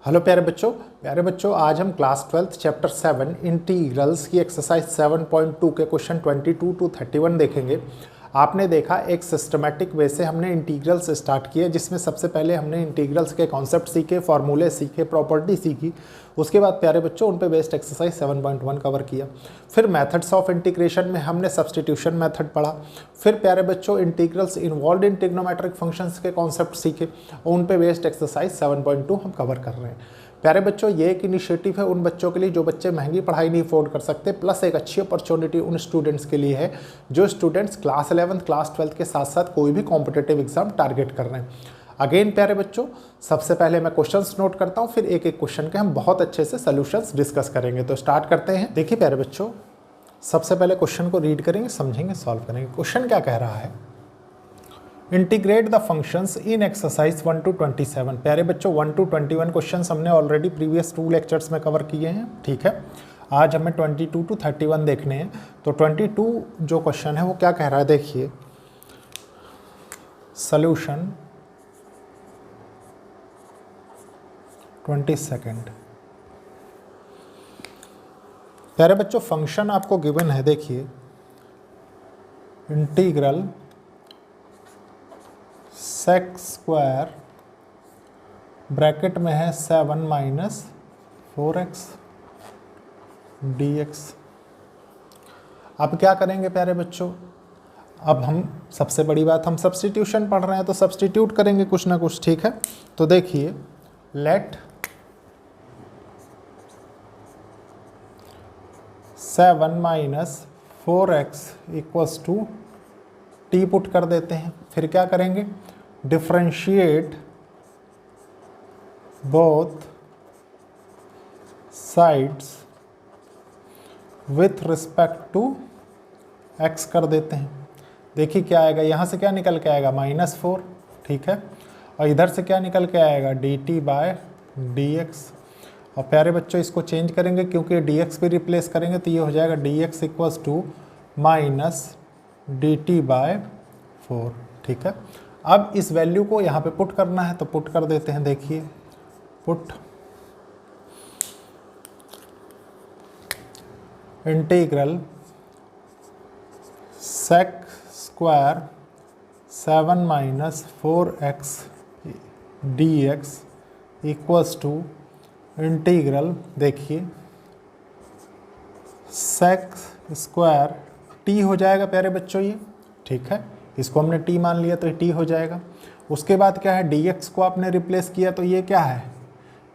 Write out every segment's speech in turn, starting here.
Hello प्यारे बच्चों आज हम क्लास 12 चैप्टर 7 इंटीग्रल्स की एक्सरसाइज 7.2 के क्वेश्चन 22 टू 31 देखेंगे। आपने देखा एक सिस्टमेटिक वे से हमने इंटीग्रल्स स्टार्ट किए, जिसमें सबसे पहले हमने इंटीग्रल्स के कॉन्सेप्ट सीखे, फॉर्मूले सीखे, प्रॉपर्टी सीखी। उसके बाद प्यारे बच्चों उन पे बेस्ड एक्सरसाइज 7.1 कवर किया। फिर मेथड्स ऑफ इंटीग्रेशन में हमने सब्स्टिट्यूशन मेथड पढ़ा। फिर प्यारे बच्चों integrals involve in trigonometric functions के कॉन्सेप्ट सीखे और उन पे बेस्ड एक्सरसाइज 7.2 हम कवर कर रहे हैं। प्यारे बच्चों ये एक इनिशिएटिव है उन बच्चों के लिए जो बच्चे महंगी पढ़ाई नहीं अफोर्ड कर सकते, प्लस एक अच्छी अपॉर्चुनिटी उन स्टूडेंट्स के लिए है जो स्टूडेंट्स क्लास 11 क्लास 12 के साथ साथ कोई भी कॉम्पिटिटिव एग्जाम टारगेट कर रहे हैं। अगेन प्यारे बच्चों सबसे पहले मैं क्वेश्चंस नोट करता हूं, फिर एक एक क्वेश्चन के हम बहुत अच्छे से सॉल्यूशंस डिस्कस करेंगे। तो स्टार्ट करते हैं। देखिए प्यारे बच्चों सबसे पहले क्वेश्चन को रीड करेंगे, समझेंगे, सॉल्व करेंगे। क्वेश्चन क्या कह रहा है, integrate the functions in exercise 1 to 27। प्यारे बच्चों 1 to 21 क्वेश्चंस हमने ऑलरेडी प्रीवियस 2 लेक्चर्स में कवर किए हैं, ठीक है। आज हमें 22 to 31 देखने हैं। तो 22 जो क्वेश्चन है वो क्या कह रहा है, देखिए सॉल्यूशन 22। प्यारे बच्चों फंक्शन आपको गिवन है, देखिए इंटीग्रल सेक स्क्वायर ब्रैकेट में है 7 - 4x dx। अब क्या करेंगे प्यारे बच्चों, अब हम सबसे बड़ी बात हम सब्स्टिट्यूशन पढ़ रहे हैं तो सब्स्टिट्यूट करेंगे कुछ ना कुछ, ठीक है। तो देखिए लेट 7 - 4x = t पुट कर देते हैं। फिर क्या करेंगे, differentiate both sides with respect to x कर देते हैं। देखिए क्या आएगा, यहाँ से क्या निकल के आएगा -4, ठीक है। और इधर से क्या निकल के आएगा dt/dx। और प्यारे बच्चों इसको चेंज करेंगे क्योंकि dx भी रिप्लेस करेंगे तो ये हो जाएगा dx = -dt/4, ठीक है। अब इस वैल्यू को यहाँ पे पुट करना है तो पुट कर देते हैं। देखिए put integral sec square 7 - 4x dx = integral, देखिए सेक स्क्वायर t हो जाएगा प्यारे बच्चों ये, ठीक है। इसको हमने t मान लिया तो t हो जाएगा। उसके बाद क्या है, dx को आपने रिप्लेस किया तो ये क्या है,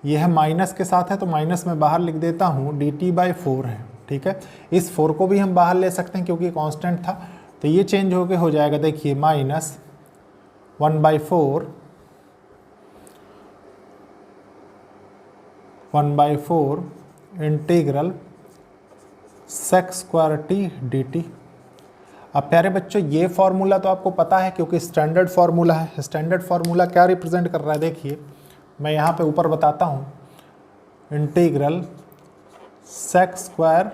ये है माइनस के साथ है तो माइनस में बाहर लिख देता हूँ dt/4 है, ठीक है। इस 4 को भी हम बाहर ले सकते हैं क्योंकि कांस्टेंट था, तो ये चेंज होके हो जाएगा, देखिए -1/4 integral sec square t dt। अब प्यारे बच्चों ये फॉर्मूला तो आपको पता है क्योंकि स्टैंडर्ड फार्मूला है। स्टैंडर्ड फार्मूला क्या रिप्रेजेंट कर रहा है, देखिए मैं यहाँ पे ऊपर बताता हूँ। Integral sec square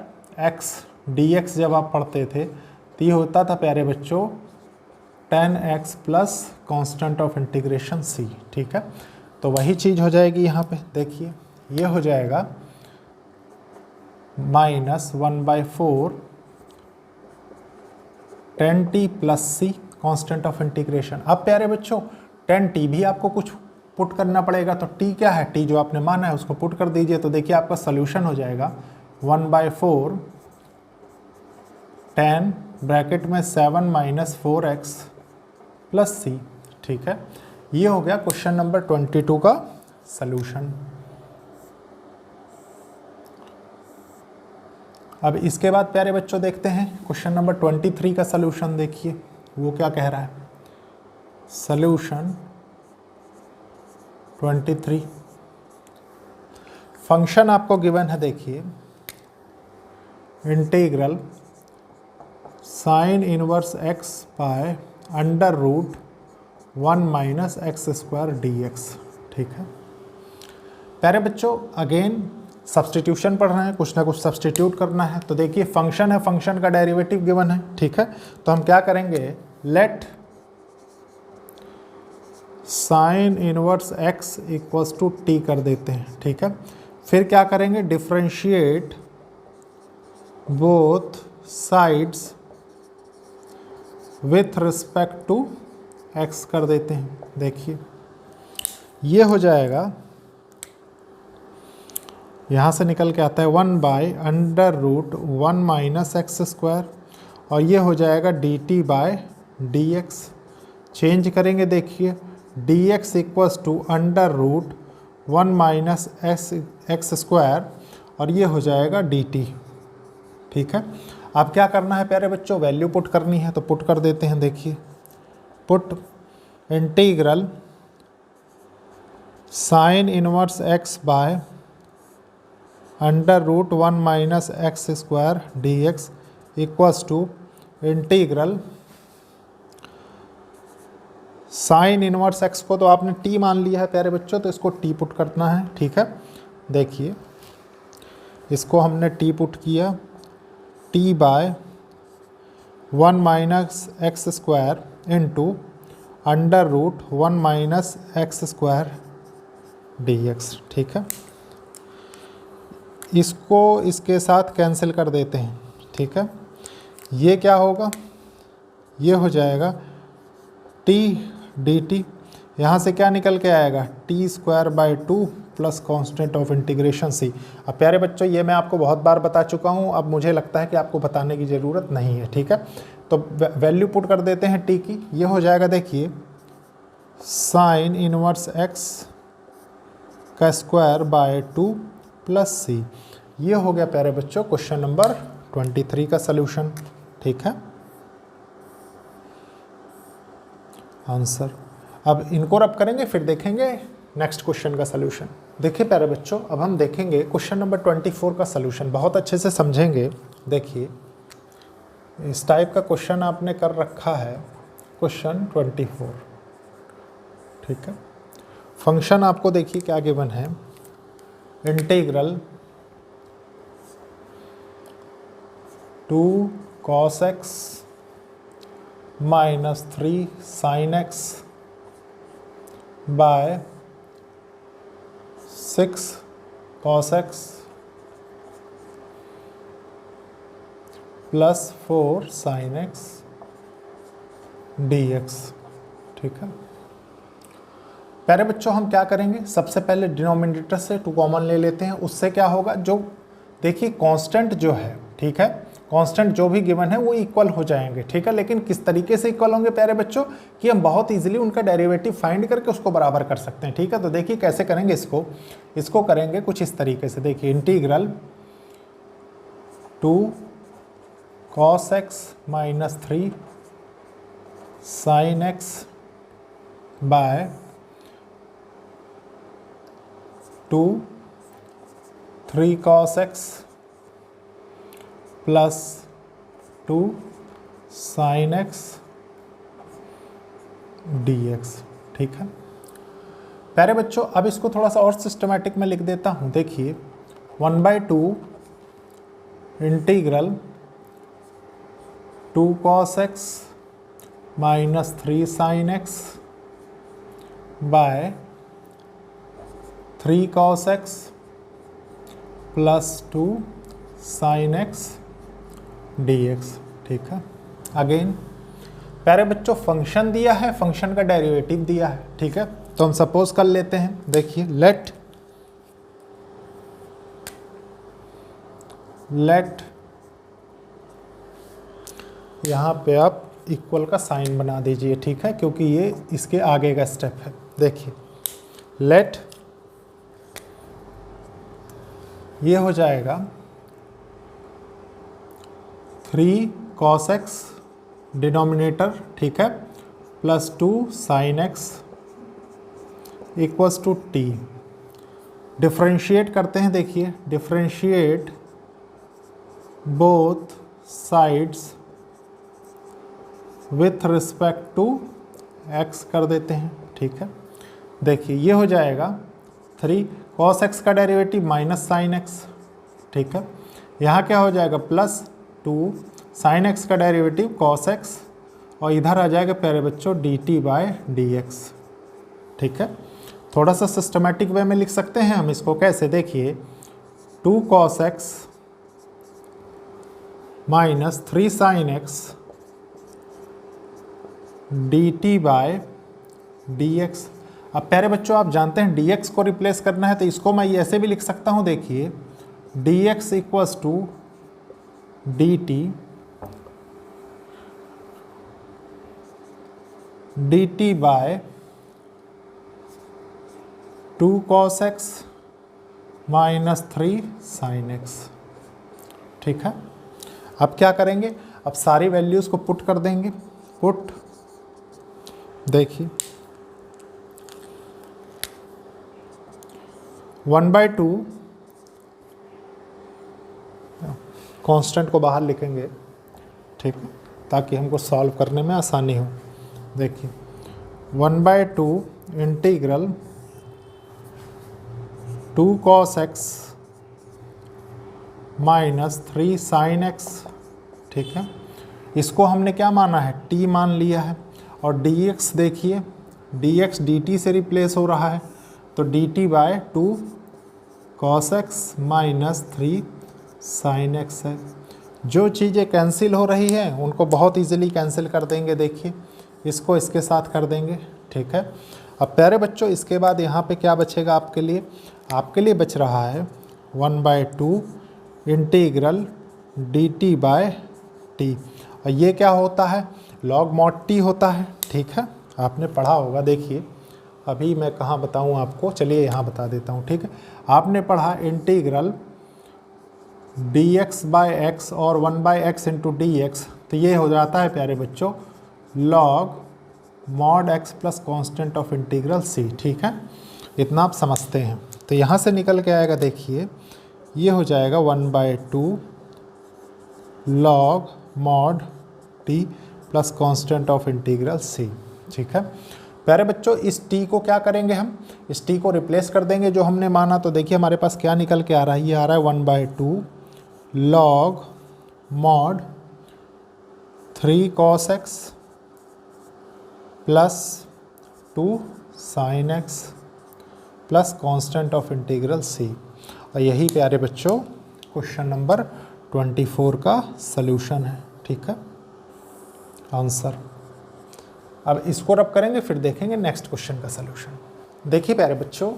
x dx जब आप पढ़ते थे तो ये होता था प्यारे बच्चों 10x plus constant of integration c, ठीक है। तो वही चीज़ हो जाएगी यहाँ पे, देखिए ये हो जाएगा -1/4 10t + c constant of integration. अब प्यारे बच्चों 10t भी आपको कुछ पुट करना पड़ेगा, तो t क्या है, t जो आपने माना है उसको पुट कर दीजिए। तो देखिए आपका सोल्यूशन हो जाएगा 1/4 10 ब्रैकेट में 7 - 4x + c, ठीक है। ये हो गया क्वेश्चन नंबर 22 का सोल्यूशन। अब इसके बाद प्यारे बच्चों देखते हैं क्वेश्चन नंबर 23 का सलूशन। देखिए वो क्या कह रहा है, सलूशन 23 फंक्शन आपको गिवन है, देखिए integral sin inverse x by √1 - x² dx, ठीक है। प्यारे बच्चों अगेन सब्स्टिट्यूशन पढ़ रहे हैं, कुछ ना कुछ सब्स्टिट्यूट करना है। तो देखिए फंक्शन है, फंक्शन का डेरिवेटिव गिवन है, ठीक है। तो हम क्या करेंगे, let sine inverse x equals to t कर देते हैं, ठीक है। फिर क्या करेंगे, differentiate both sides with respect to x कर देते हैं। देखिए ये हो जाएगा, यहाँ से निकल के आता है 1/√1 माइनस एक्स स्क्वायर, और ये हो जाएगा dt/dx। चेंज करेंगे, देखिए dx equals to √1 minus x square, और ये हो जाएगा dt, ठीक है। अब क्या करना है प्यारे बच्चों, वैल्यू पुट करनी है, तो पुट कर देते हैं। देखिए put integral sine inverse x by √1 minus x square dx equals to integral sine inverse x को तो आपने t मान लिया है प्यारे बच्चों, तो इसको t पुट करना है, ठीक है। देखिए इसको हमने t पुट किया, t/1 minus x square into √1 minus x square dx, ठीक है। इसको इसके साथ कैंसिल कर देते हैं, ठीक है। ये क्या होगा, ये हो जाएगा t dt, यहाँ से क्या निकल के आएगा, t²/2 plus constant of integration c। अब प्यारे बच्चों ये मैं आपको बहुत बार बता चुका हूँ, अब मुझे लगता है कि आपको बताने की ज़रूरत नहीं है, ठीक है। तो वैल्यू पुट कर देते हैं t की, ये हो जाएगा, देखिए साइन इनवर्स x का स्क्वायर/2 प्लस c। ये हो गया प्यारे बच्चों क्वेश्चन नंबर 23 का सलूशन, ठीक है, आंसर। अब इनको रब करेंगे, फिर देखेंगे नेक्स्ट क्वेश्चन का सलूशन। देखिए प्यारे बच्चों, अब हम देखेंगे क्वेश्चन नंबर 24 का सलूशन, बहुत अच्छे से समझेंगे। देखिए इस टाइप का क्वेश्चन आपने कर रखा है, क्वेश्चन 24, ठीक है। फंक्शन आपको देखिए क्या गिवन है, integral 2 cos x minus 3 sin x by 6 cos x plus 4 sin x dx, ठीक है। प्यारे बच्चों हम क्या करेंगे, सबसे पहले डिनोमिनेटर से 2 कॉमन ले लेते हैं। उससे क्या होगा, जो देखिए कांस्टेंट जो है, ठीक है, कांस्टेंट जो भी गिवन है वो इक्वल हो जाएंगे, ठीक है। लेकिन किस तरीके से इक्वल होंगे प्यारे बच्चों, कि हम बहुत इजीली उनका डेरिवेटिव फाइंड करके उसको बराबर कर सकते हैं, ठीक है। तो देखिए कैसे करेंगे इसको करेंगे कुछ इस तरीके से। देखिए integral 2 cos x minus 3 sin x by 2 3 cos x plus 2 sin x dx, ठीक है। प्यारे बच्चों अब इसको थोड़ा सा और सिस्टमेटिक में लिख देता हूँ। देखिए 1/2 integral 2 cos x minus 3 sin x by 3 cos x plus 2 sin x dx, ठीक है। अगेन प्यारे बच्चों फंक्शन दिया है, फंक्शन का डेरिवेटिव दिया है, ठीक है। तो हम सपोज कर लेते हैं, देखिए लेट यहाँ पे आप इक्वल का साइन बना दीजिए, ठीक है, क्योंकि ये इसके आगे का स्टेप है। देखिए लेट ये हो जाएगा 3 cos x डिनोमिनेटर, ठीक है, plus 2 sin x equals to t। Differentiate करते हैं, देखिए differentiate both sides with respect to x कर देते हैं, ठीक है। देखिए ये हो जाएगा 3 cos x का डेरिवेटिव माइनस sin x, ठीक है। यहाँ क्या हो जाएगा प्लस 2 sin x का डेरिवेटिव cos x, और इधर आ जाएगा प्यारे बच्चों dt/dx, ठीक है। थोड़ा सा सिस्टमेटिक वे में लिख सकते हैं हम इसको, कैसे देखिए 2 cos x minus 3 sin x dt by dx। अब प्यारे बच्चों आप जानते हैं dx को रिप्लेस करना है तो इसको मैं ऐसे भी लिख सकता हूँ, देखिए dx equals to dt by 2 cos x minus 3 sin x। ठीक है। अब क्या करेंगे, अब सारी वैल्यूज़ को पुट कर देंगे। पुट, देखिए 1/2 कांस्टेंट को बाहर लिखेंगे, ठीक है, ताकि हमको सॉल्व करने में आसानी हो। देखिए 1/2 integral 2 cos x minus 3 sin x। ठीक है, इसको हमने क्या माना है, t मान लिया है। और dx देखिए dx dt से रिप्लेस हो रहा है, तो dt by 2 cos x minus 3 sin x है। जो चीज़ें कैंसिल हो रही हैं उनको बहुत इजीली कैंसिल कर देंगे। देखिए इसको इसके साथ कर देंगे। ठीक है। अब प्यारे बच्चों इसके बाद यहाँ पे क्या बचेगा आपके लिए, आपके लिए बच रहा है 1/2 इंटीग्रल dt बाय t। और ये क्या होता है, log mod t होता है। ठीक है, आपने पढ़ा होगा। देखिए अभी मैं कहाँ बताऊँ आपको, चलिए यहाँ बता देता हूँ। ठीक है, आपने पढ़ा इंटीग्रल dx बाय x और 1/x इंटू dx, तो ये हो जाता है प्यारे बच्चों log mod x plus constant of integral c। ठीक है, इतना आप समझते हैं। तो यहाँ से निकल के आएगा, देखिए ये हो जाएगा 1/2 log mod t plus constant of integral c। ठीक है प्यारे बच्चों, इस t को क्या करेंगे हम, इस t को रिप्लेस कर देंगे जो हमने माना। तो देखिए हमारे पास क्या निकल के आ रहा है, ये आ रहा है 1/2 log mod 3 cos x plus 2 sin x plus constant of integral c। और यही प्यारे बच्चों क्वेश्चन नंबर 24 का सल्यूशन है। ठीक है, आंसर। अब इसको रब करेंगे, फिर देखेंगे नेक्स्ट क्वेश्चन का सल्यूशन। देखिए प्यारे बच्चों,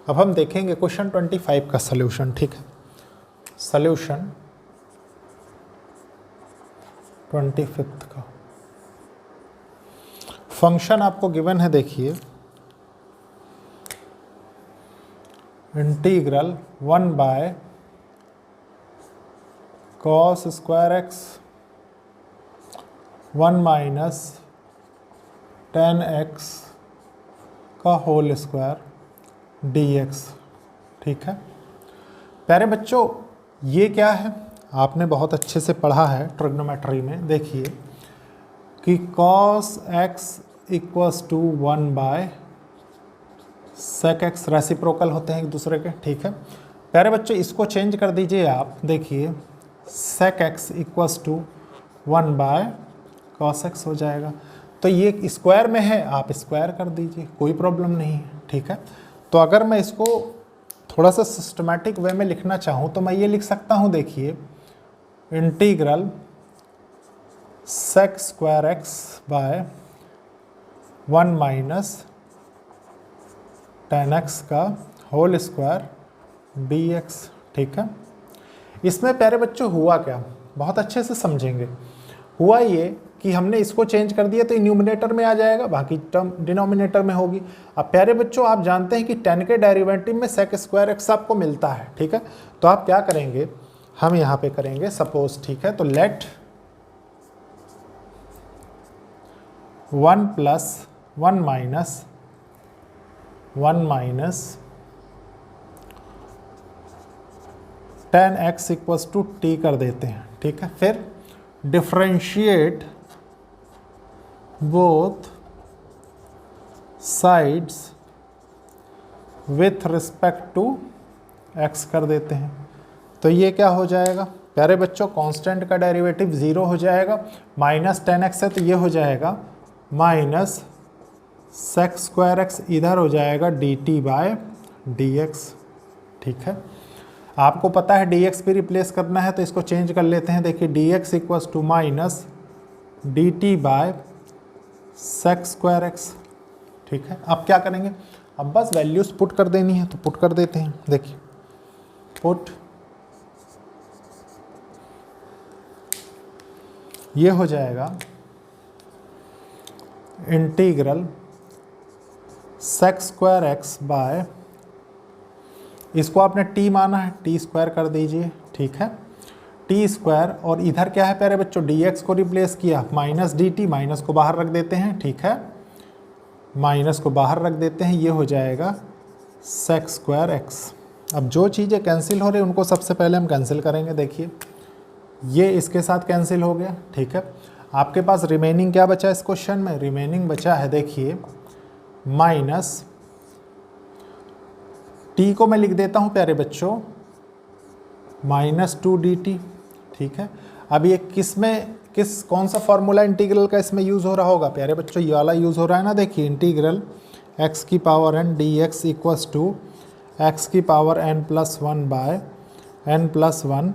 अब हम देखेंगे क्वेश्चन 25 का सल्यूशन। ठीक है, सल्यूशन 25 का फंक्शन आपको गिवन है। देखिए integral 1 cos square x 1 minus 10x का होल स्क्वायर dx। ठीक है प्यारे बच्चों, ये क्या है, आपने बहुत अच्छे से पढ़ा है ट्रिग्नोमेट्री में। देखिए कि cos x equals to 1 sec x, reciprocal होते हैं एक दूसरे के। ठीक है प्यारे बच्चों, इसको चेंज कर दीजिए आप। देखिए sec x equals to 1 cos x हो जाएगा। तो ये स्क्वायर में है, आप स्क्वायर कर दीजिए, कोई प्रॉब्लम नहीं है। ठीक है, तो अगर मैं इसको थोड़ा सा सिस्टमैटिक वे में लिखना चाहूँ तो मैं ये लिख सकता हूँ। देखिए integral sec square x by 1 minus 10x का होल स्क्वायर dx। ठीक है, इसमें प्यारे बच्चों हुआ क्या, बहुत अच्छे से समझेंगे। हुआ ये कि हमने इसको चेंज कर दिया तो न्यूमिनेटर में आ जाएगा, बाकी टर्म डिनोमिनेटर में होगी। अब प्यारे बच्चों आप जानते हैं कि 10 के डेरिवेटिव में sec स्क्वायर x आपको मिलता है। ठीक है, तो आप क्या करेंगे, हम यहाँ पे करेंगे सपोज। ठीक है, तो let 1 plus 1 minus 10x equals to t कर देते हैं। ठीक है, फिर differentiate both sides with respect to x कर देते हैं। तो ये क्या हो जाएगा प्यारे बच्चों, कांस्टेंट का डेरिवेटिव 0 हो जाएगा। माइनस 10x है तो ये हो जाएगा माइनस सेक स्क्वायर एक्स इधर हो जाएगा dt/dx। ठीक है, आपको पता है dx भी रिप्लेस करना है तो इसको चेंज कर लेते हैं। देखिए dx इक्वल्स टू माइनस dt/सेक स्क्वायर एक्स। ठीक है, अब क्या करेंगे, अब बस वैल्यूज पुट कर देनी है तो पुट कर देते हैं। देखिए पुट, ये हो जाएगा integral sec square x by, इसको आपने t माना है, टी स्क्वायर कर दीजिए। ठीक है, टी स्क्वायर, और इधर क्या है प्यारे बच्चों, dx को रिप्लेस किया, माइनस dt, माइनस को बाहर रख देते हैं। ठीक है, माइनस को बाहर रख देते हैं, ये हो जाएगा सेक स्क्वायर एक्स। अब जो चीज़ें कैंसिल हो रही हैं उनको सबसे पहले हम कैंसिल करेंगे। देखिए ये इसके साथ कैंसिल हो गया। ठीक है, आपके पास रिमेनिंग क्या बचा इस क्वेश्चन में, रिमेनिंग बचा है देखिए माइनस, टी को मैं लिख देता हूँ प्यारे बच्चों -2dt। ठीक है, अब ये कौन सा फॉर्मूला इंटीग्रल का इसमें यूज़ हो रहा होगा प्यारे बच्चों, ये वाला यूज़ हो रहा है ना। देखिए इंटीग्रल x की power n dx equals to x की power n+1 by n+1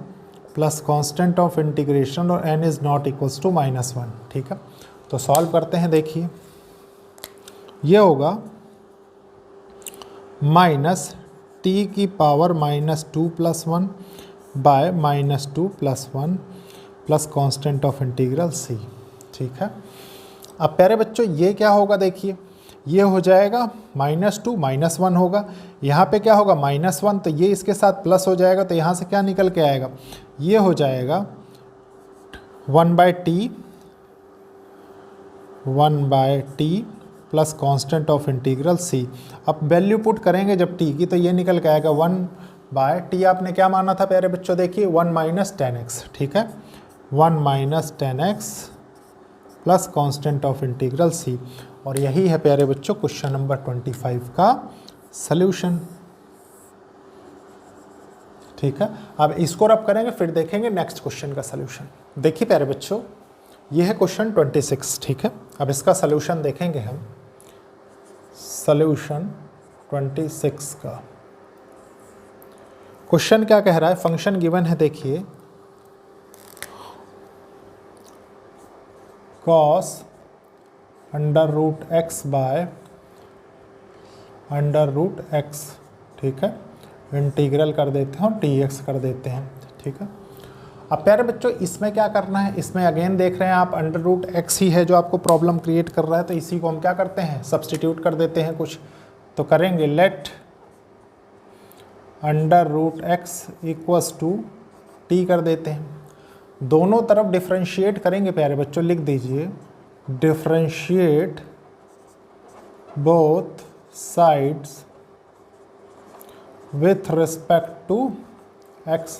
plus constant of integration, और n is not equals to -1। ठीक है, तो सॉल्व करते हैं। देखिए ये होगा माइनस टी की power -2+1 by -2+1 plus constant of integral c। ठीक है, अब प्यारे बच्चों ये क्या होगा, देखिए ये हो जाएगा -2 -1 होगा, यहाँ पे क्या होगा -1, तो ये इसके साथ प्लस हो जाएगा, तो यहाँ से क्या निकल के आएगा, ये हो जाएगा 1/t plus constant of integral c। अब वैल्यू पुट करेंगे जब t की, तो ये निकल के आएगा 1/t, आपने क्या माना था प्यारे बच्चों, देखिए 1 - 10x। ठीक है, 1 - 10x plus constant of integral c, और यही है प्यारे बच्चों क्वेश्चन नंबर 25 का सल्यूशन। ठीक है, अब इसको रब करेंगे फिर देखेंगे नेक्स्ट क्वेश्चन का सल्यूशन। देखिए प्यारे बच्चों ये है क्वेश्चन 26। ठीक है, अब इसका सल्यूशन देखेंगे हम, सल्यूशन 26 का क्वेश्चन क्या कह रहा है, फंक्शन गिवन है देखिए cos √x बाय √x। ठीक है, इंटीग्रल कर देते हैं और dx कर देते हैं। ठीक है, अब प्यारे बच्चों इसमें क्या करना है, इसमें अगेन देख रहे हैं आप √x ही है जो आपको प्रॉब्लम क्रिएट कर रहा है, तो इसी को हम क्या करते हैं, सब्स्टिट्यूट कर देते हैं कुछ, तो करेंगे let √x equals to t कर देते हैं, दोनों तरफ डिफ्रेंशिएट करेंगे प्यारे बच्चों, लिख दीजिए differentiate both sides with respect to x।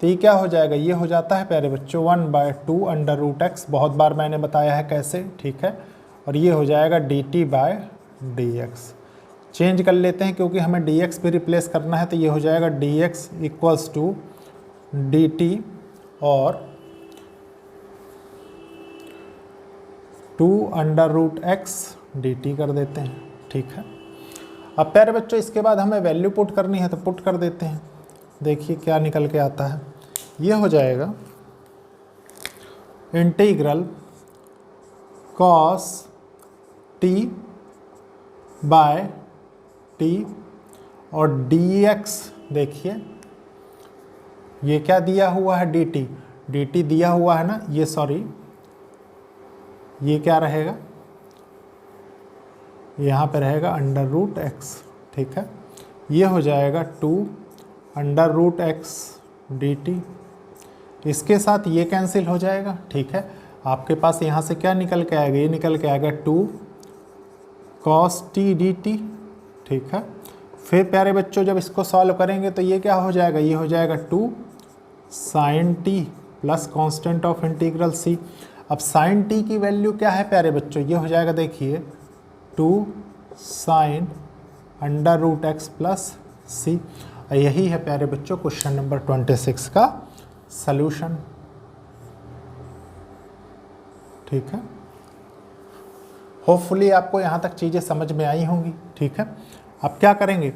तो ये क्या हो जाएगा, ये हो जाता है प्यारे बच्चों 1/2 √x, बहुत बार मैंने बताया है कैसे। ठीक है, और ये हो जाएगा dt/dx। चेंज कर लेते हैं क्योंकि हमें dx भी रिप्लेस करना है, तो ये हो जाएगा dx इक्वल्स टू dt और 2 √x dt कर देते हैं। ठीक है, अब प्यारे बच्चों इसके बाद हमें वैल्यू पुट करनी है, तो पुट कर देते हैं। देखिए क्या निकल के आता है, ये हो जाएगा integral cos t by t और dx, देखिए ये क्या दिया हुआ है, dt दिया हुआ है ना, ये सॉरी ये क्या रहेगा, यहाँ पे रहेगा √x। ठीक है, ये हो जाएगा 2 √x dt, इसके साथ ये कैंसिल हो जाएगा। ठीक है, आपके पास यहाँ से क्या निकल के आएगा, ये निकल के आएगा 2 cos t dt। ठीक है, फिर प्यारे बच्चों जब इसको सॉल्व करेंगे तो ये क्या हो जाएगा, ये हो जाएगा 2 sin t plus constant of integral c। अब sin t की वैल्यू क्या है प्यारे बच्चों, ये हो जाएगा देखिए 2 sin √x प्लस c। यही है प्यारे बच्चों क्वेश्चन नंबर 26 का सल्यूशन। ठीक है, होपफुली आपको यहाँ तक चीज़ें समझ में आई होंगी। ठीक है, अब क्या करेंगे,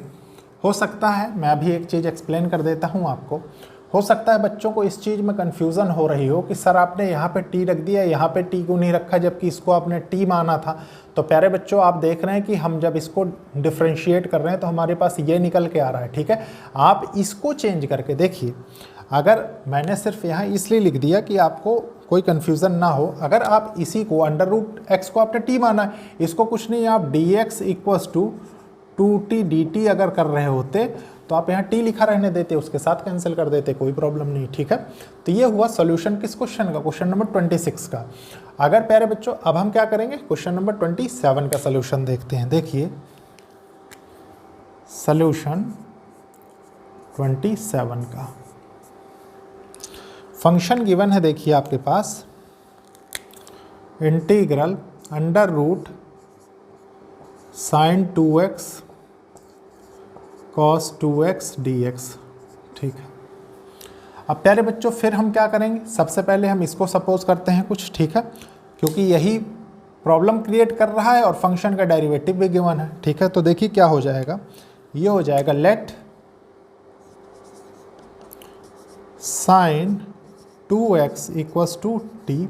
हो सकता है मैं अभी एक चीज़ एक्सप्लेन कर देता हूँ आपको। हो सकता है बच्चों को इस चीज़ में कन्फ्यूज़न हो रही हो कि सर आपने यहाँ पे टी रख दिया, यहाँ पे टी क्यों नहीं रखा, जबकि इसको आपने टी माना था। तो प्यारे बच्चों, आप देख रहे हैं कि हम जब इसको डिफ्रेंशिएट कर रहे हैं तो हमारे पास ये निकल के आ रहा है। ठीक है, आप इसको चेंज करके देखिए। अगर मैंने सिर्फ यहाँ इसलिए लिख दिया कि आपको कोई कन्फ्यूज़न ना हो, अगर आप इसी को अंडर रूट एक्स को आपने टी माना है, इसको कुछ नहीं, आप d x equals to 2t dt अगर कर रहे होते तो आप यहाँ t लिखा रहने देते, उसके साथ कैंसिल कर देते, कोई प्रॉब्लम नहीं। ठीक है, तो ये हुआ सॉल्यूशन किस क्वेश्चन का, क्वेश्चन नंबर 26 का। अगर प्यारे बच्चों अब हम क्या करेंगे, क्वेश्चन नंबर 27 का सॉल्यूशन देखते हैं। देखिए सॉल्यूशन 27 का फंक्शन गिवन है, देखिए आपके पास integral under root sine 2x cos 2x dx। ठीक है, अब प्यारे बच्चों फिर हम क्या करेंगे, सबसे पहले हम इसको सपोज करते हैं कुछ। ठीक है, क्योंकि यही प्रॉब्लम क्रिएट कर रहा है और फंक्शन का डेरिवेटिव भी गिवन है। ठीक है, तो देखिए क्या हो जाएगा, ये हो जाएगा let sine 2x equals to t.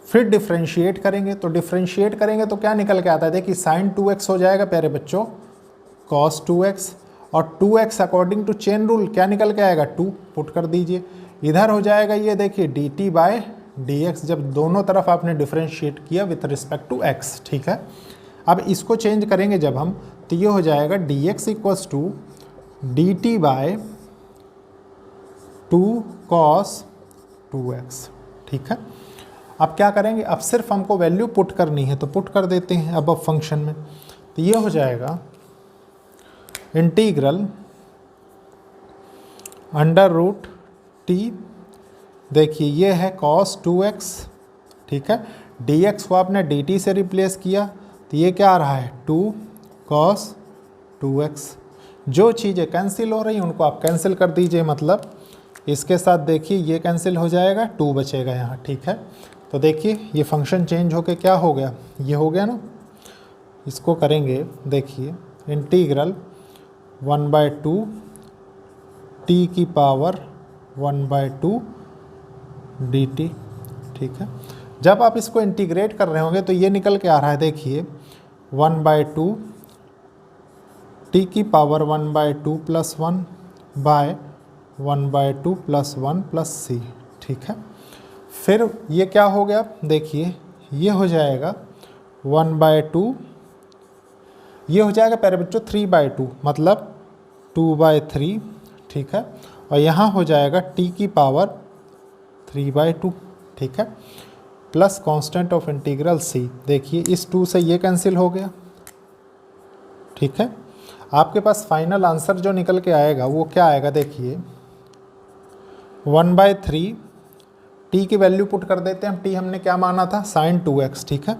फिर डिफ्रेंशिएट करेंगे, तो डिफ्रेंशिएट करेंगे तो क्या निकल के आता है, देखिए साइन 2x हो जाएगा प्यारे बच्चों cos 2x, और 2x according to chain rule क्या निकल के आएगा, 2 पुट कर दीजिए। इधर हो जाएगा ये देखिए dt बाय dx, जब दोनों तरफ आपने डिफ्रेंशिएट किया विथ रिस्पेक्ट टू x। ठीक है, अब इसको चेंज करेंगे जब हम, तो ये हो जाएगा dx equals to dt by 2 cos 2x। ठीक है, अब क्या करेंगे, अब सिर्फ हमको वैल्यू पुट करनी है तो पुट कर देते हैं अब फंक्शन में। तो ये हो जाएगा इंटीग्रल अंडर रूट टी, देखिए ये है cos 2x। ठीक है, dx को आपने dt से रिप्लेस किया तो ये क्या आ रहा है 2 cos 2x। जो चीज़ें कैंसिल हो रही हैं उनको आप कैंसिल कर दीजिए, मतलब इसके साथ देखिए ये कैंसिल हो जाएगा, 2 बचेगा यहाँ। ठीक है, तो देखिए ये फंक्शन चेंज होके क्या हो गया, ये हो गया ना। इसको करेंगे, देखिए इंटीग्रल 1/2 t की पावर 1/2 dt। ठीक है, जब आप इसको इंटीग्रेट कर रहे होंगे तो ये निकल के आ रहा है, देखिए 1/2 t की power 1/2 plus 1 by 1/2 plus 1 plus c। ठीक है, फिर ये क्या हो गया, देखिए ये हो जाएगा 1/2, ये हो जाएगा प्यारे बच्चों 3/2, मतलब 2/3। ठीक है, और यहाँ हो जाएगा t की पावर 3/2। ठीक है, plus constant of integral c, देखिए इस 2 से ये कैंसिल हो गया। ठीक है, आपके पास फाइनल आंसर जो निकल के आएगा वो क्या आएगा, देखिए 1/3 t की वैल्यू पुट कर देते हैं हम, t हमने क्या माना था साइन 2x। ठीक है,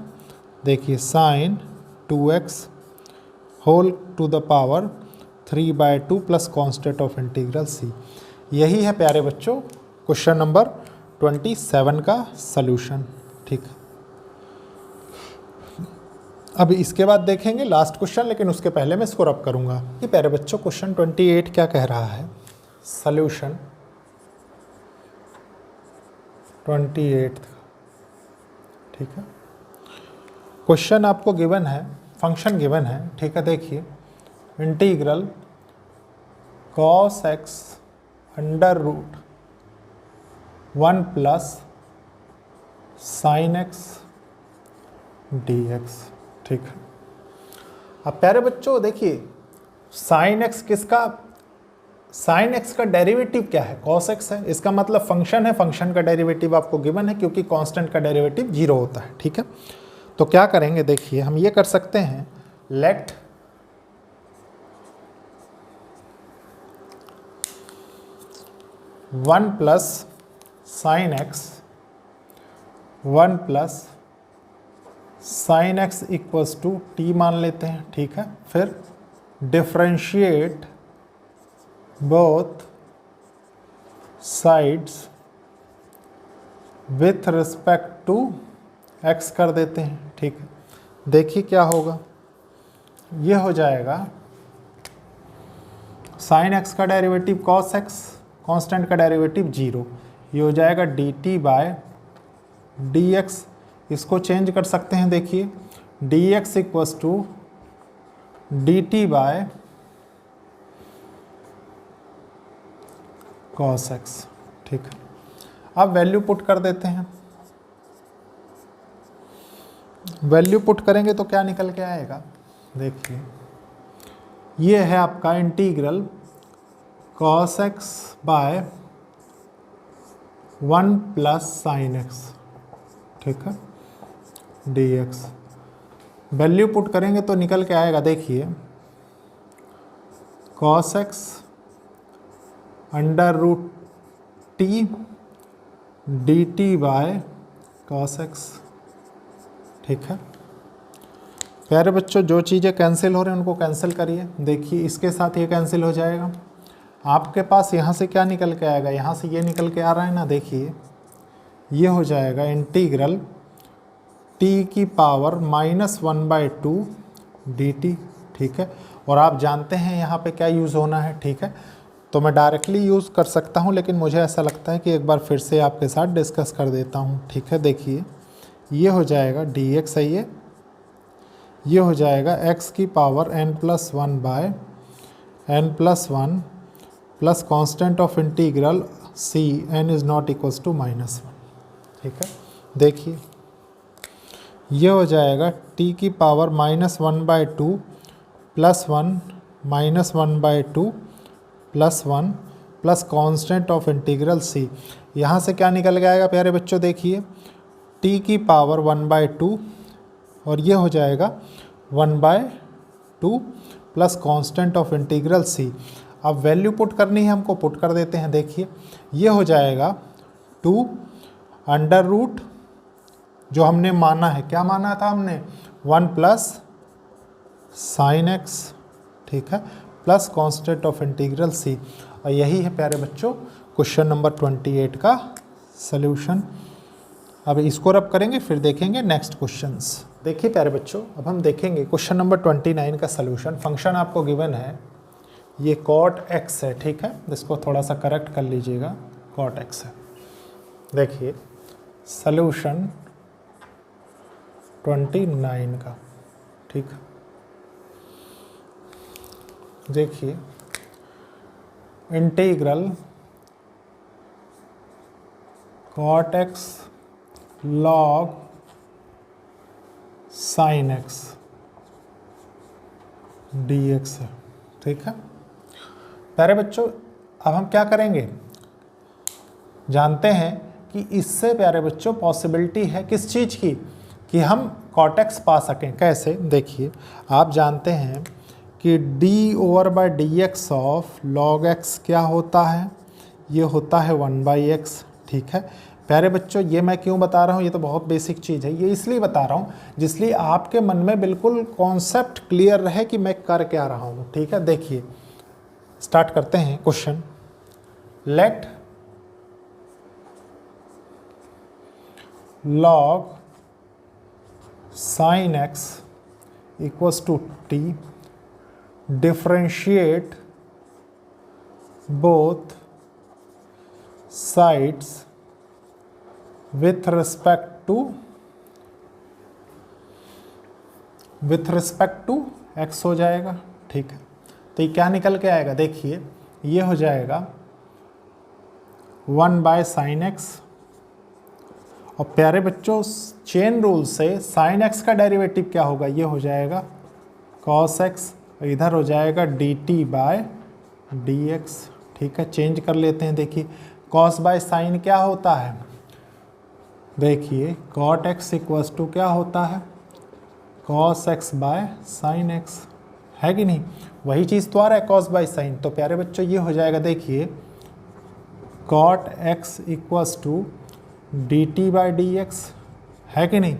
देखिए sine 2x whole to the power 3/2 plus constant of integral c। यही है प्यारे बच्चों क्वेश्चन नंबर 27 का सलूशन। ठीक है, अब इसके बाद देखेंगे लास्ट क्वेश्चन, लेकिन उसके पहले मैं इसको रब करूंगा कि प्यारे बच्चों क्वेश्चन 28 क्या कह रहा है, सलूशन 28। ठीक है, क्वेश्चन आपको गिवन है, फंक्शन गिवन है। ठीक है, देखिए integral cos x under root 1 plus sine x dx। ठीक है, अब प्यारे बच्चों देखिए साइन x किसका, साइन x का डेरिवेटिव क्या है, cos x है, इसका मतलब फंक्शन है, फंक्शन का डेरिवेटिव आपको गिवन है क्योंकि कांस्टेंट का डेरिवेटिव 0 होता है। ठीक है, तो क्या करेंगे, देखिए हम ये कर सकते हैं, let one plus sine x 1 plus sine x equals to t मान लेते हैं। ठीक है, फिर differentiate both sides with respect to x कर देते हैं। ठीक है, देखिए क्या होगा, ये हो जाएगा साइन एक्स का डेरिवेटिव कॉस एक्स, कांस्टेंट का डेरिवेटिव 0, ये हो जाएगा d t by d x. इसको चेंज कर सकते हैं, देखिए d x equals to d t by cos x. ठीक है, अब वैल्यू पुट कर देते हैं। वैल्यू पुट करेंगे तो क्या निकल के आएगा, देखिए ये है आपका integral cos x by 1 plus sine x, ठीक है, डी एक्स। वैल्यू पुट करेंगे तो निकल के आएगा, देखिए cos x under root t d t by cos x. ठीक है प्यारे बच्चों, जो चीज़ें कैंसिल हो रही हैं उनको कैंसिल करिए। देखिए इसके साथ ये कैंसिल हो जाएगा, आपके पास यहाँ से क्या निकल के आएगा, यहाँ से ये निकल के आ रहा है ना, देखिए ये हो जाएगा इंटीग्रल टी की पावर -1/2 डी टी। ठीक है, और आप जानते हैं यहाँ पे क्या यूज़ होना है। ठीक है, तो मैं डायरेक्टली यूज़ कर सकता हूँ, लेकिन मुझे ऐसा लगता है कि एक बार फिर से आपके साथ डिस्कस कर देता हूँ। ठीक है, देखिए ये हो जाएगा डी एक्स है, ये हो जाएगा x की power n+1 by n+1 plus constant of integral c n is not equals to -1। ठीक है, देखिए ये हो जाएगा t की power -1/2 plus 1 -1/2 plus 1 plus constant of integral c। यहाँ से क्या निकल के आएगा प्यारे बच्चों, देखिए t की पावर 1/2 और ये हो जाएगा 1/2 plus constant of integral c। अब वैल्यू पुट करनी है हमको, पुट कर देते हैं। देखिए ये हो जाएगा 2 अंडर रूट, जो हमने माना है, क्या माना था हमने, 1 प्लस साइन एक्स, ठीक है, plus constant of integral c। और यही है प्यारे बच्चों क्वेश्चन नंबर 28 का सल्यूशन। अब इसको रब करेंगे, फिर देखेंगे नेक्स्ट क्वेश्चंस। देखिए प्यारे बच्चों, अब हम देखेंगे क्वेश्चन नंबर 29 का सलूशन। फंक्शन आपको गिवन है, ये कॉट एक्स है। ठीक है, इसको थोड़ा सा करेक्ट कर लीजिएगा, कॉट एक्स है। देखिए सलूशन 29 का, ठीक है, देखिए integral cot x log sine x d x है। ठीक है प्यारे बच्चों, अब हम क्या करेंगे, जानते हैं कि इससे प्यारे बच्चों पॉसिबिलिटी है किस चीज़ की, कि हम कॉट एक्स पा सकें। कैसे, देखिए आप जानते हैं कि d/dx ऑफ log x क्या होता है, ये होता है 1/x। ठीक है प्यारे बच्चों, ये मैं क्यों बता रहा हूँ, ये तो बहुत बेसिक चीज़ है, ये इसलिए बता रहा हूँ जिसलिए आपके मन में बिल्कुल कॉन्सेप्ट क्लियर रहे कि मैं कर क्या रहा हूँ। ठीक है, देखिए स्टार्ट करते हैं question. Let log sin x equals to t, differentiate both sides with respect to x हो जाएगा। ठीक है, तो ये क्या निकल के आएगा, देखिए ये हो जाएगा 1/sin x, और प्यारे बच्चों चेन रूल से sin x का डेरिवेटिव क्या होगा, ये हो जाएगा cos x, और इधर हो जाएगा dt/dx। ठीक है, चेंज कर लेते हैं। देखिए cos बाय साइन क्या होता है, देखिए cot x इक्वल्स टू क्या होता है, cos x by sine x, है कि नहीं, वही चीज़ तो आ रहा है cos बाय साइन। तो प्यारे बच्चों ये हो जाएगा, देखिए cot x equals to dt/dx, है कि नहीं,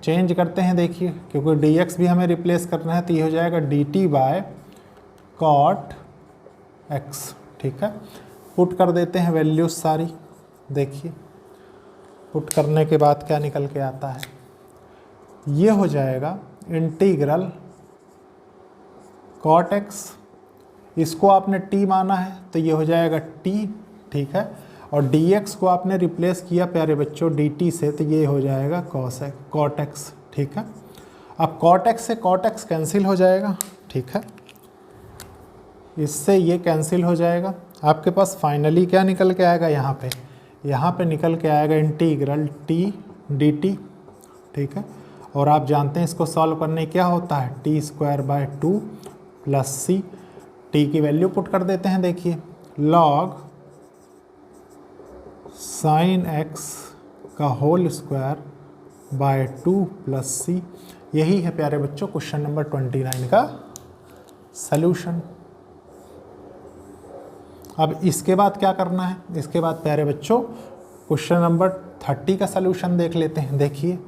चेंज करते हैं। देखिए क्योंकि dx भी हमें रिप्लेस करना है, तो ये हो जाएगा dt/cot x। ठीक है, पुट कर देते हैं वैल्यूज सारी। देखिए पुट करने के बाद क्या निकल के आता है, ये हो जाएगा इंटीग्रल कॉट एक्स, इसको आपने t माना है तो ये हो जाएगा t, ठीक है, और dx को आपने रिप्लेस किया प्यारे बच्चों dt से, तो ये हो जाएगा कॉट एक्स, ठीक है। अब कॉट एक्स से कॉट एक्स कैंसिल हो जाएगा, ठीक है, इससे ये कैंसिल हो जाएगा। आपके पास फाइनली क्या निकल के आएगा, यहाँ पे निकल के आएगा इंटीग्रल t dt, ठीक है। और आप जानते हैं इसको सॉल्व करने क्या होता है, t² + c, t की वैल्यू पुट कर देते हैं। देखिए log sin x का होल स्क्वायर बाय 2 + c, यही है प्यारे बच्चों क्वेश्चन नंबर 29 का सल्यूशन। अब इसके बाद क्या करना है, इसके बाद प्यारे बच्चों क्वेश्चन नंबर 30 का सल्यूशन देख लेते हैं। देखिए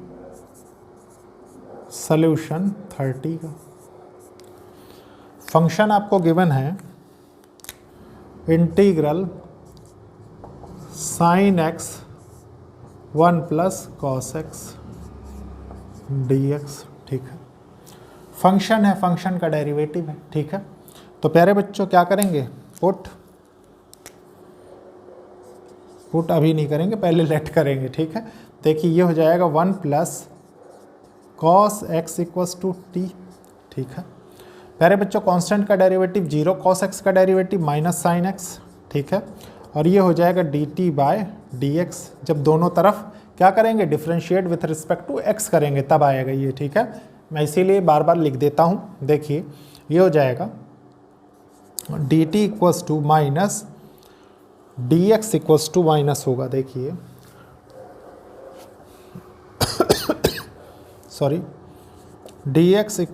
सल्यूशन 30 का फंक्शन आपको गिवन है integral sin x 1 + cos x dx, ठीक है। फंक्शन है, फंक्शन का डेरिवेटिव है, ठीक है। तो प्यारे बच्चों क्या करेंगे, पुट अभी नहीं करेंगे, पहले लेट करेंगे, ठीक है। देखिए ये हो जाएगा 1 + cos x = t, ठीक है। प्यारे बच्चों कांस्टेंट का डेरिवेटिव 0, cos x का डेरिवेटिव -sin x, ठीक है। और ये हो जाएगा dt/dx, जब दोनों तरफ क्या करेंगे, differentiate with respect to x करेंगे तब आएगा ये, ठीक है। मैं इसीलिए बार बार लिख देता हूँ। देखिए ये हो जाएगा dt = dx = होगा, देखिए सॉरी, dx =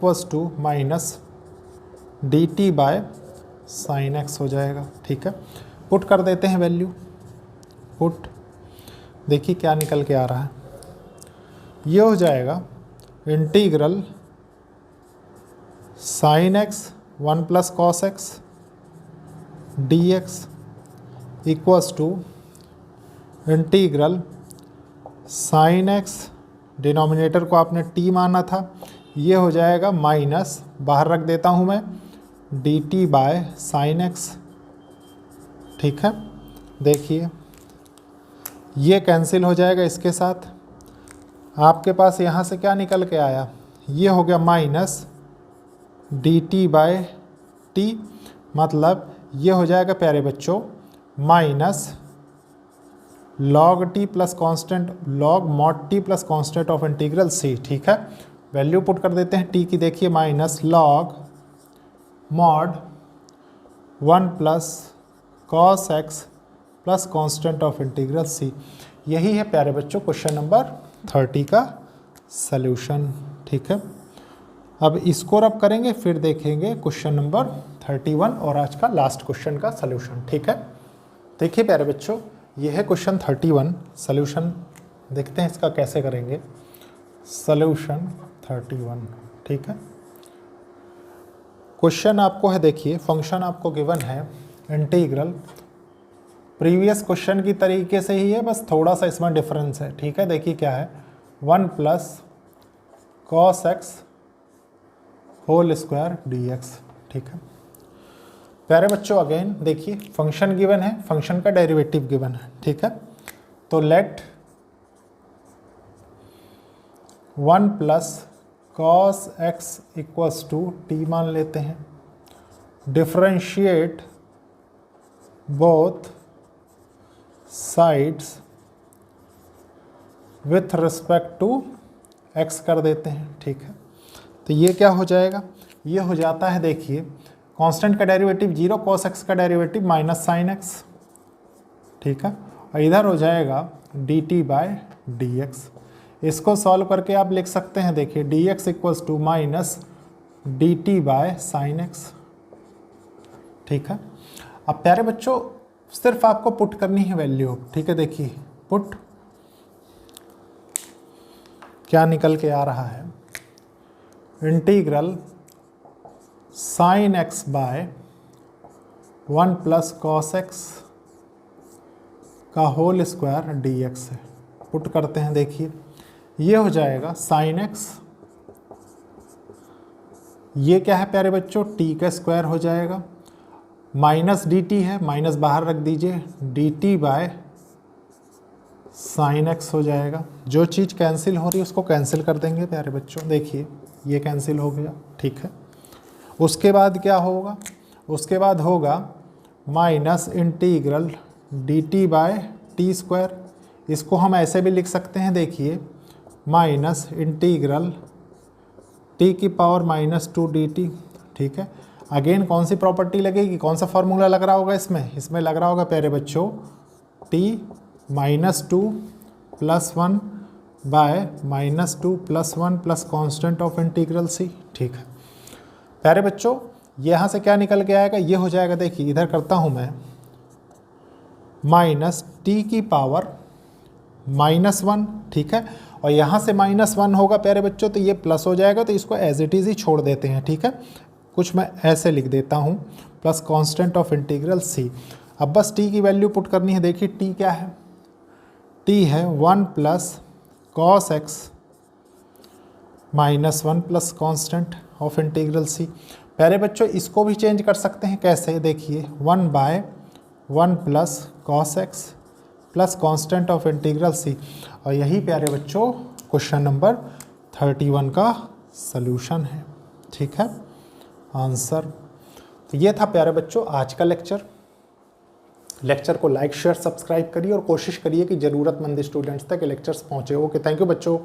dt/sin x हो जाएगा, ठीक है। पुट कर देते हैं वैल्यू, पुट, देखिए क्या निकल के आ रहा है, ये हो जाएगा integral sin x 1 + cos x dx = integral sin x, denominator को आपने t माना था, ये हो जाएगा माइनस, बाहर रख देता हूँ मैं, dt/sin x, ठीक है। देखिए ये कैंसिल हो जाएगा इसके साथ, आपके पास यहाँ से क्या निकल के आया, ये हो गया माइनस dt/t, मतलब ये हो जाएगा प्यारे बच्चों minus log t + constant, log mod t + constant of integral c, ठीक है। वैल्यू पुट कर देते हैं t की, देखिए minus log mod 1 + cos x + constant of integral c, यही है प्यारे बच्चों क्वेश्चन नंबर 30 का सल्यूशन, ठीक है। अब इसको रब करेंगे, फिर देखेंगे क्वेश्चन नंबर 31 और आज का लास्ट क्वेश्चन का सल्यूशन, ठीक है। देखिए प्यारे बच्चों ये है क्वेश्चन 31, सल्यूशन देखते हैं इसका कैसे करेंगे, सल्यूशन 31, ठीक है। क्वेश्चन आपको है, देखिए फंक्शन आपको गिवन है इंटीग्रल, प्रीवियस क्वेश्चन की तरीके से ही है, बस थोड़ा सा इसमें डिफरेंस है, ठीक है। देखिए क्या है, 1 + cos x whole square dx, ठीक है। प्यारे बच्चों अगेन देखिए फंक्शन गिवन है, फंक्शन का डेरिवेटिव गिवन है, ठीक है। तो लेट 1 + cos x = t मान लेते हैं, differentiate both sides with respect to x कर देते हैं, ठीक है। तो ये क्या हो जाएगा, ये हो जाता है, देखिए कांस्टेंट का डेरिवेटिव 0, cos x का डेरिवेटिव -sin x, ठीक है। और इधर हो जाएगा dt/dx, इसको सॉल्व करके आप लिख सकते हैं, देखिए dx = -dt/sin x, ठीक है। अब प्यारे बच्चों सिर्फ आपको पुट करनी है वैल्यू, ठीक है। देखिए पुट क्या निकल के आ रहा है, integral sin x / 1 + cos x का होल स्क्वायर dx है, पुट करते हैं। देखिए ये हो जाएगा sin x ये क्या है प्यारे बच्चों, टी का स्क्वायर हो जाएगा, माइनस डी टी है, माइनस बाहर रख दीजिए, D t by sine x हो जाएगा। जो चीज़ कैंसिल हो रही है उसको कैंसिल कर देंगे प्यारे बच्चों, देखिए ये कैंसिल हो गया, ठीक है। उसके बाद क्या होगा, उसके बाद होगा minus integral d t by t square. इसको हम ऐसे भी लिख सकते हैं, देखिए माइनस इंटीग्रल टी की power minus two d t, ठीक है। अगेन कौन सी प्रॉपर्टी लगेगी, कौन सा फॉर्मूला लग रहा होगा इसमें, इसमें लग रहा होगा प्यारे बच्चों t minus two plus one by minus two plus one plus constant of integral c, ठीक है। प्यारे बच्चों यहाँ से क्या निकल के आएगा, ये हो जाएगा, देखिए इधर करता हूँ मैं, माइनस टी की पावर माइनस वन, ठीक है। और यहाँ से माइनस वन होगा प्यारे बच्चों तो ये प्लस हो जाएगा, तो इसको एज इट इज़ ही छोड़ देते हैं, ठीक है। कुछ मैं ऐसे लिख देता हूँ, प्लस कांस्टेंट ऑफ इंटीग्रल सी। अब बस टी की वैल्यू पुट करनी है, देखिए टी क्या है, टी है one plus cos x minus one plus constant of integral c. प्यारे बच्चों इसको भी चेंज कर सकते हैं, कैसे, देखिए one by one plus cos x plus constant of integral c. और यही प्यारे बच्चों क्वेश्चन नंबर 31 का सल्यूशन है, ठीक है, आंसर। तो ये था प्यारे बच्चों आज का लेक्चर। लेक्चर को लाइक शेयर सब्सक्राइब करिए और कोशिश करिए कि ज़रूरतमंद स्टूडेंट्स तक लेक्चर्स पहुँचे। ओके, थैंक यू बच्चों।